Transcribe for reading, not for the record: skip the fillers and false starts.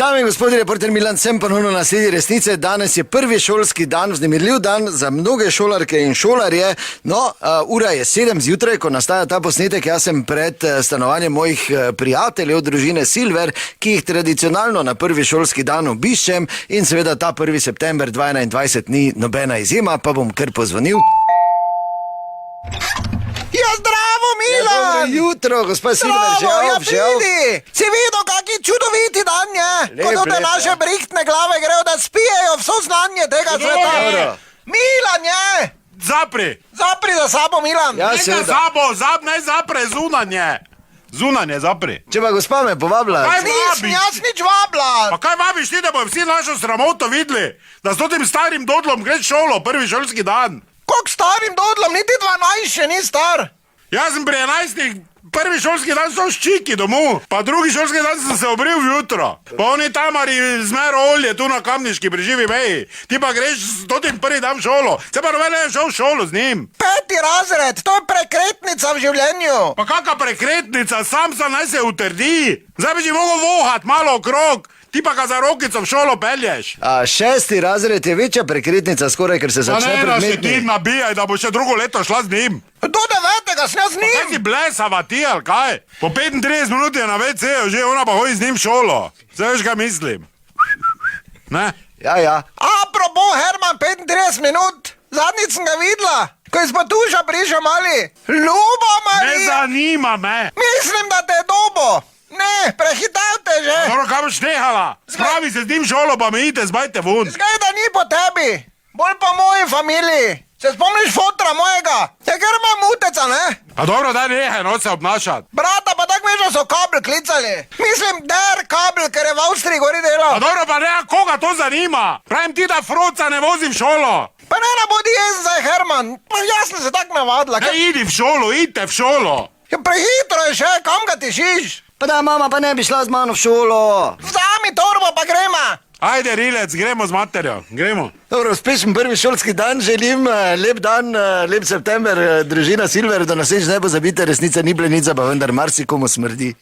Dame in gospodje, reporter Milan, sem ponovno na sledi resnice. Danes je prvi šolski dan, vznemirljiv dan za mnoge šolarke in šolarje. No, ura je 7 zjutraj, ko nastaja ta posnetek. Jaz sem pred stanovanjem mojih prijateljev, družine Silver, ki jih tradicionalno na prvi šolski dan obiščem in seveda ta 1. september 2021 ni nobena izjema, pa bom kar pozvonil. Ja, zdravo, Milan! Dobro jutro, gospod Silver, Zdravo, vidi! Si videl, kaki čudoviti dan je? Ko te naše brihtne glave grejo, da spijejo vso znanje tega sveta. Dobro. Milan je! Zapri! Zapri za sabo, Milan! Ja, Neka seveda. naj zapre zunanje! Zunanje zapri! Če pa gospa me povabila... Kaj Nisem vabiš? jaz nič vabla! Pa kaj vabiš ti, da bojo vsi našo sramoto videli? Da s tem starim dodlom greš šolo, prvi šolski dan? Koliko starim dodlom, niti 12 še ni star! Jaz sem pri 11. prvi šolski dan so ščiki domov, pa drugi šolski dan sem se obril vjutro. Pa oni tamari zmero olje tu na Kamniški pri Živi meji. Ti pa greš s tem prvi dan v šolo. Se pa noben je šel v šolo z njim. 5. razred, to je prekretnica v življenju! Pa kakva prekretnica, sam naj se utrdi. Zdaj bi že mogel vohat malo okrog. Ti pa ga za rokico v šolo pelješ. 6. razred je večja prekretnica skoraj, ker se Pa začne ne, da še ti predmetni. nabijaj, da bo še drugo leto šla z njim. Do 9. sem jaz z Kaj njim! ti blesava ti, ali kaj? Po 35 minut je na WC-ju že, ona pa hoji z njim v šolo. Zdaj veš, kaj mislim. Ne? Ja. Apropo, Herman, 35 minut! Zadnjič sem ga videla, ko je izpod tuša prišel mali. Ljubo, Ne Marija! zanima me. Mislim, da te je dobo! Ne, prehital te že! Dobro, kaj boš nehala? Spravi se z njim v šolo, pa me idite, zbajte ven. Zgaj, da ni po tebi, bolj po moji familiji. Se spomniš fotra mojega? Je kar ima muteca, ne? A dobro, daj nehaj, no se obnašat. Brata, pa tako veš, da so kabel klicali. Mislim, der kabel, ker je v Avstriji gori A delal. dobro, pa ne, koga to zanima? Pravim ti, da Froca ne vozi v šolo. Pa ne bodi jezen zdaj, Herman. Pa jaz sem se tako navadila. Ne, idi v šolo, idite v šolo. Ja, prehitro je še, kam ga tišiš? Pa da, mama pa ne bi šla z mano v šolo. Vzami torbo, pa grema. Ajde, Rilec, gremo z materjo, gremo. Dobro, uspešen prvi šolski dan želim, lep dan, lep september, družina Silver, do naslednjič ne pozabite, resnica ni blenica, pa vendar marsikomu smrdi.